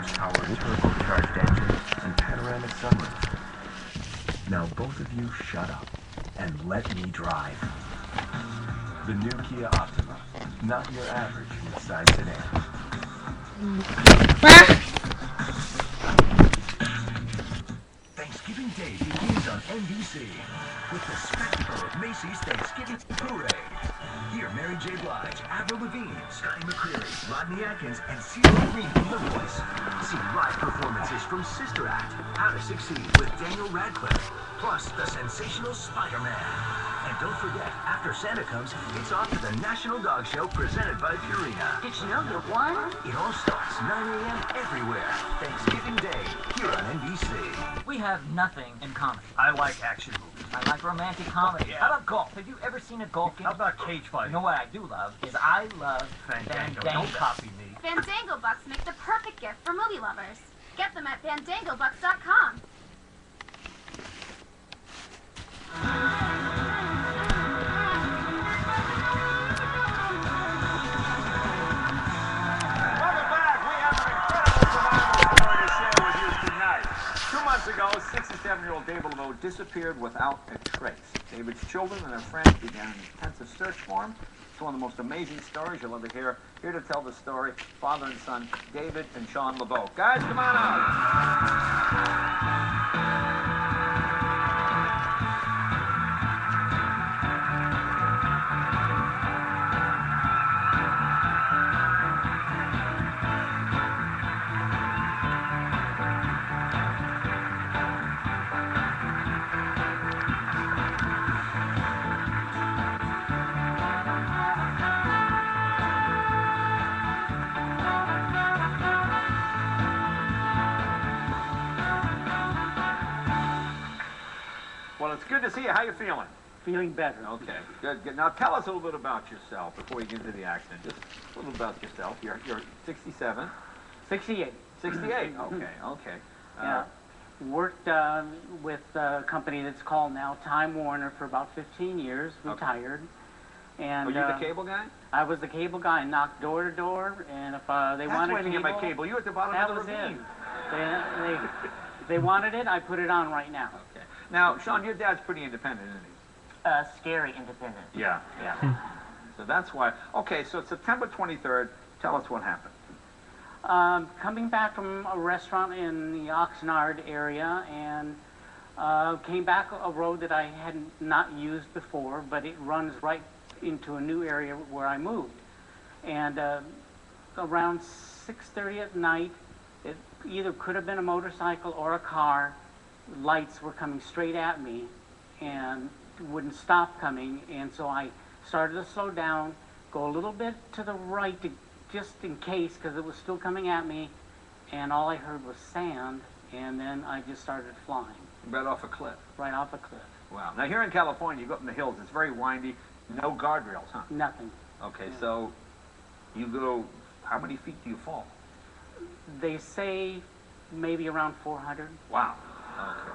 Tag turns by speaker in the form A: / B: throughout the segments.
A: horsepower turbocharged engine and panoramic sunroof. Now both of you shut up and let me drive. The new Kia Optima, not your average mid-size sedan. Thanksgiving Day begins on NBC with the spectacle of Macy's Thanksgiving Parade. Hear Mary J. Blige, Avril Lavigne, Scotty McCreery, Rodney Atkins, and CeeLo Green from The Voice. See live performances from Sister Act, How to Succeed with Daniel Radcliffe, plus the sensational Spider-Man. And don't forget, after Santa comes, it's off to the National Dog Show presented by Purina.
B: Did you know you won?
A: It all starts 9 a.m. everywhere. Thanksgiving Day, here on NBC.
C: We have nothing in common.
D: I like action movies.
C: I like romantic comedy.
D: Yeah.
C: How about golf? Have you ever seen a golf game?
D: How about cage fighting?
C: You know what I do love is I love
D: Fandango.
C: Fandango.
D: Don't copy me.
E: Fandango Bucks make the perfect gift for movie lovers. Get them at fandangobucks.com.
D: Welcome back. We have an incredible survival story to share with you tonight. 2 months ago, 67-year-old David LeBeau disappeared without a trace. David's children and their friends began an intensive search for him. It's one of the most amazing stories you'll ever hear. Here to tell the story, father and son, David and Sean LeBeau. Guys, come on out. Well, it's good to see you. How you feeling?
F: Feeling better.
D: Okay, good. Now tell us a little bit about yourself before we get into the accident. Just a little about yourself. You're 67.
F: 68.
D: 68. Okay.
F: Yeah. Worked with a company that's called now Time Warner for about 15 years. Retired. And
D: Were you the cable guy?
F: I was the cable guy. I knocked door to door, and if they
D: That's
F: wanted
D: why I didn't
F: cable,
D: get my cable. You were at the bottom
F: that
D: of the
F: was
D: ravine.
F: it. They wanted it. I put it on right now.
D: Okay. Now, Sean, your dad's pretty independent, isn't he?
C: Scary independent.
D: Yeah. So that's why. Okay, so it's September 23rd. Tell us what happened.
F: Coming back from a restaurant in the Oxnard area, and came back a road that I had not used before, but it runs right into a new area where I moved. And around 6:30 at night, it either could have been a motorcycle or a car. Lights were coming straight at me and wouldn't stop coming, and so I started to slow down, go a little bit to the right just in case, because it was still coming at me, and all I heard was sand, and then I just started flying.
D: Right off a cliff.
F: Right off a cliff.
D: Wow. Now, here in California, you go up in the hills. It's very windy. No guardrails, huh?
F: Nothing.
D: Okay,
F: Yeah.
D: so you go, how many feet do you fall?
F: They say maybe around 400.
D: Wow. Okay.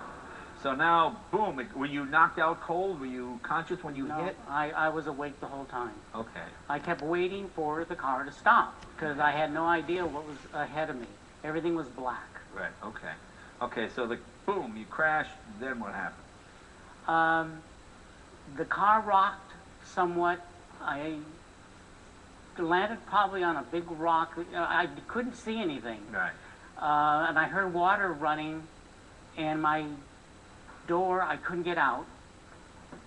D: So now, boom, were you knocked out cold? Were you conscious when you
F: No,
D: hit?
F: I was awake the whole time.
D: Okay.
F: I kept waiting for the car to stop because I had no idea what was ahead of me. Everything was black.
D: Right, okay. Okay, so boom, you crashed, then what happened?
F: The car rocked somewhat. I landed probably on a big rock. I couldn't see anything.
D: Right.
F: And I heard water running, and my door, I couldn't get out.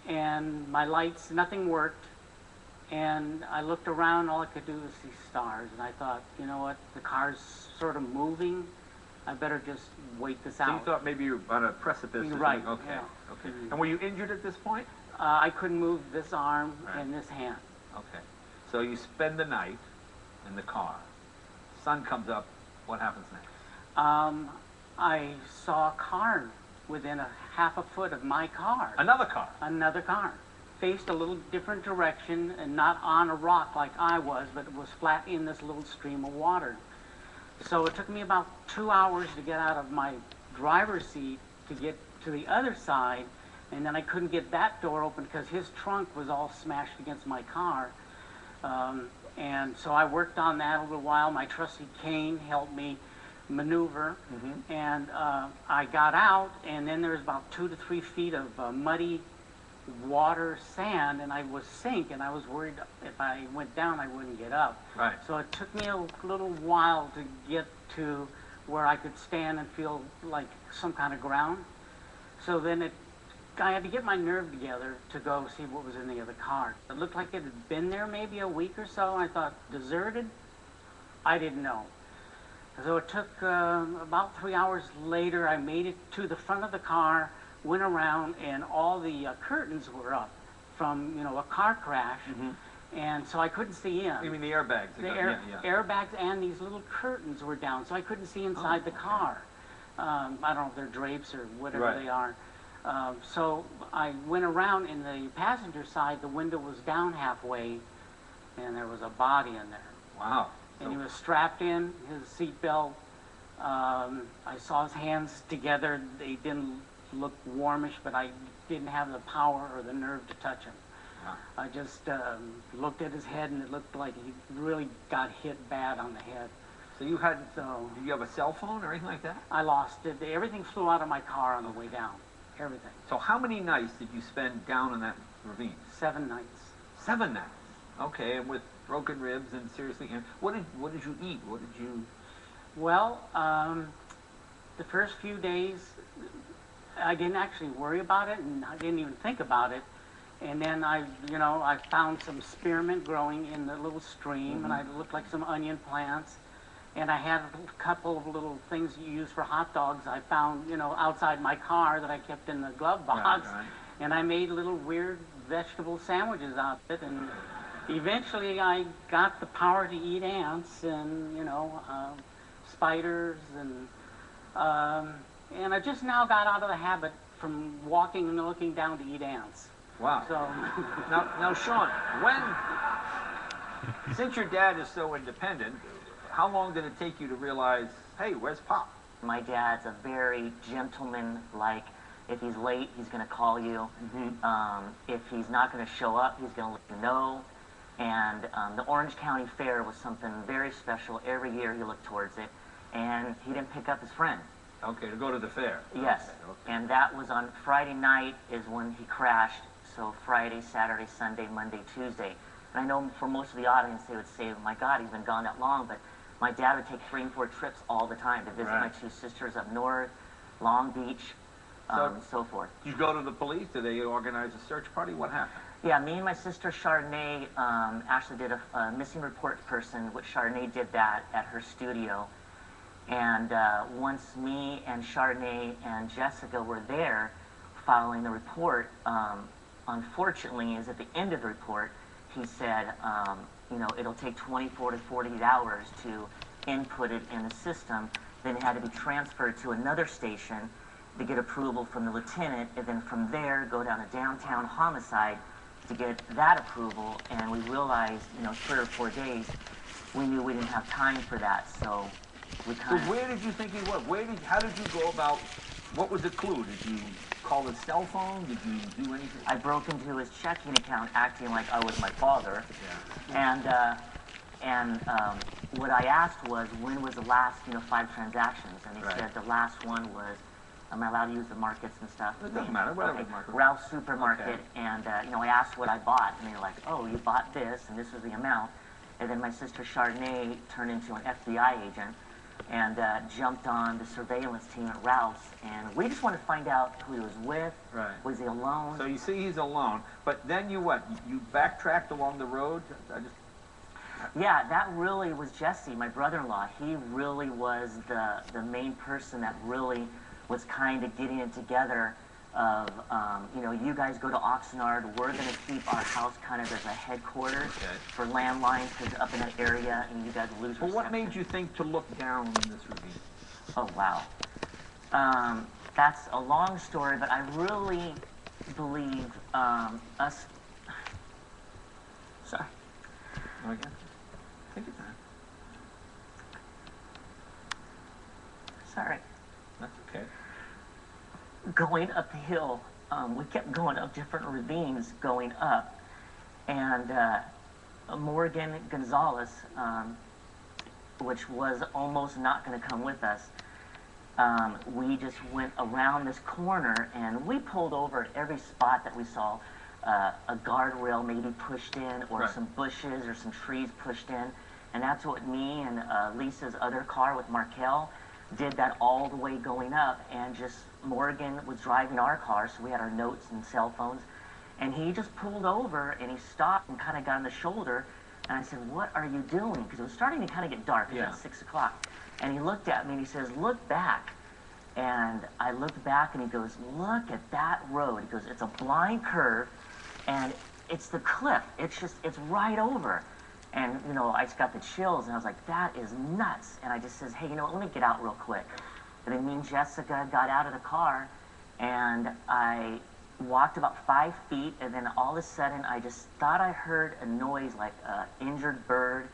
F: And my lights, nothing worked. And I looked around, all I could do was see stars. And I thought, you know what, the car's sort of moving. I better just wait this
D: So
F: out.
D: you thought maybe you were on a precipice or
F: Right,
D: something? Okay,
F: yeah.
D: okay. And were you injured at this point?
F: I couldn't move this arm
D: Right.
F: and this hand.
D: Okay. So you spend the night in the car. Sun comes up. What happens next?
F: I saw a car within a half a foot of my car.
D: Another car.
F: Another car. Faced a little different direction and not on a rock like I was, but it was flat in this little stream of water. So it took me about 2 hours to get out of my driver's seat to get to the other side, and then I couldn't get that door open because his trunk was all smashed against my car. And so I worked on that a little while. My trusty cane helped me maneuver, and I got out, and then there was about 2 to 3 feet of muddy water, sand, and I was sink, and I was worried if I went down I wouldn't get up.
D: Right.
F: So it took me a little while to get to where I could stand and feel like some kind of ground. So then I had to get my nerve together to go see what was in the other car. It looked like it had been there maybe a week or so. I thought, deserted? I didn't know. So it took about 3 hours later, I made it to the front of the car, went around, and all the curtains were up from, a car crash. And so I couldn't see in.
D: You mean the airbags?
F: The airbags and these little curtains were down, so I couldn't see inside the car. I don't know if they're drapes or whatever they are. So I went around in the passenger side, the window was down halfway, and there was a body in there.
D: Wow.
F: And he was strapped in, his seatbelt. I saw his hands together. They didn't look warmish, but I didn't have the power or the nerve to touch him.
D: Wow.
F: I just looked at his head, and it looked like he really got hit bad on the head.
D: So you had, did you have a cell phone or anything like that?
F: I lost it. Everything flew out of my car on the way down. Everything.
D: So how many nights did you spend down in that ravine?
F: 7 nights.
D: 7 nights. Okay, and with broken ribs and seriously, and what did you eat? What did you?
F: Well, the first few days, I didn't actually worry about it, and I didn't even think about it. And then I found some spearmint growing in the little stream, and it looked like some onion plants. And I had a couple of little things you use for hot dogs I found, outside my car that I kept in the glove box.
D: Right.
F: And I made little weird vegetable sandwiches out of it. And eventually I got the power to eat ants and, spiders. And I just now got out of the habit from walking and looking down to eat ants.
D: Wow.
F: So
D: now, Sean, since your dad is so independent, how long did it take you to realize, hey, where's Pop?
C: My dad's a very gentleman-like. If he's late, he's going to call you. If he's not going to show up, he's going to let you know. And the Orange County Fair was something very special. Every year he looked towards it. And he didn't pick up his friend.
D: Okay, to go to the fair.
C: Yes.
D: Okay.
C: And that was on Friday night is when he crashed. So Friday, Saturday, Sunday, Monday, Tuesday. And I know for most of the audience, they would say, my God, he's been gone that long. But my dad would take 3 and 4 trips all the time to visit my 2 sisters up north, Long Beach, so forth.
D: Did you go to the police? Did they organize a search party? What happened?
C: Yeah, me and my sister Chardonnay actually did a missing report person, which Chardonnay did that at her studio. And once me and Chardonnay and Jessica were there following the report, unfortunately, is at the end of the report, he said, it'll take 24 to 48 hours to input it in the system. Then it had to be transferred to another station to get approval from the lieutenant, and then from there go down to downtown homicide to get that approval. And we realized, 3 or 4 days, we knew we didn't have time for that, so we kind of...
D: So where did you think he was? How did you go about, what was the clue? Did you call his cell phone? Did you do anything?
C: I broke into his checking account acting like I was my father. Yeah. And what I asked was, when was the last, 5 transactions? And he said the last one was, am I allowed to use the markets and stuff?
D: It doesn't matter, whatever market.
C: Ralph's Supermarket. Okay. And, I asked what I bought, and they were like, oh, you bought this, and this was the amount. And then my sister Chardonnay turned into an FBI agent and jumped on the surveillance team at Ralph's, and we just wanted to find out who he was with.
D: Right.
C: Was he alone?
D: So you see he's alone, but then you what? You backtracked along the road?
C: Yeah, that really was Jesse, my brother-in-law. He really was the main person that really was kind of getting it together of, you guys go to Oxnard, we're going to keep our house kind of as a headquarters for landlines, because up in that area, and you guys lose reception.
D: Well, what made you think to look down in this ravine?
C: Oh, wow. That's a long story, but I really believe us... Sorry.
D: Okay. Take your time.
C: Sorry.
D: That's okay.
C: Going up the hill, we kept going up different ravines going up, and Morgan Gonzalez which was almost not going to come with us, we just went around this corner and we pulled over at every spot that we saw a guardrail maybe pushed in, or some bushes or some trees pushed in. And that's what me and Lisa's other car with Markel did, that all the way going up. And just Morgan was driving our car, so we had our notes and cell phones. And he just pulled over and he stopped and kind of got on the shoulder. And I said, "What are you doing?" Because it was starting to kind of get dark. It was at 6 o'clock. And he looked at me and he says, "Look back." And I looked back and he goes, "Look at that road." He goes, "It's a blind curve and it's the cliff. It's right over." And, you know, I just got the chills and I was like, that is nuts. And I just says, "Hey, you know what, let me get out real quick." And then me and Jessica got out of the car and I walked about 5 feet, and then all of a sudden I just thought I heard a noise like an injured bird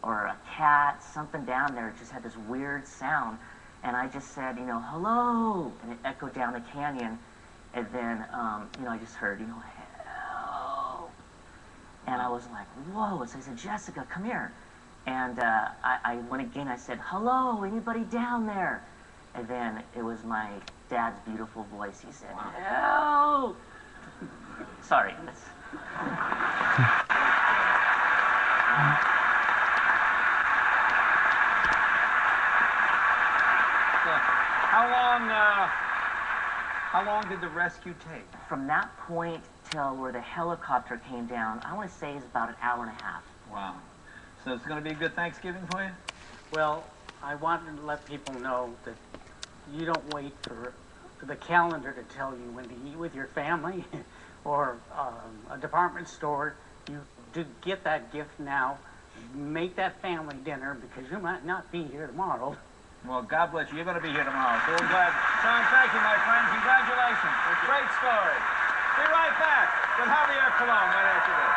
C: or a cat, something down there. It just had this weird sound. And I just said, you know, "Hello," and it echoed down the canyon. And then, you know, I just heard, you know, "Help." And I was like, whoa. So I said, "Jessica, come here." And I went again. I said, "Hello, anybody down there?" And then it was my dad's beautiful voice. He said, "Help." Sorry.
D: How long did the rescue take?
C: From that point till where the helicopter came down, I want to say is about an hour and a half.
D: Wow. So it's going to be a good Thanksgiving for you?
F: Well, I wanted to let people know that you don't wait for the calendar to tell you when to eat with your family or a department store. You do get that gift now. Make that family dinner, because you might not be here tomorrow.
D: Well, God bless you. You're going to be here tomorrow. So we're glad. Sean, thank you, my friend. Congratulations. Great story. Be right back with Javier Colon right after this.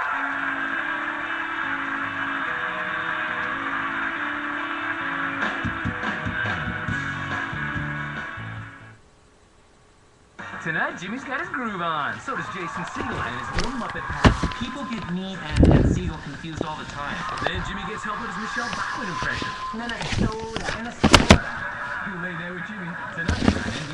B: Tonight, Jimmy's got his groove on. So does Jason Segel and his own Muppet Pass. People get me and Segel confused all the time. Then Jimmy gets help with his Michelle Bachmann impression. And then a soda. And a soda. You lay there with Jimmy tonight on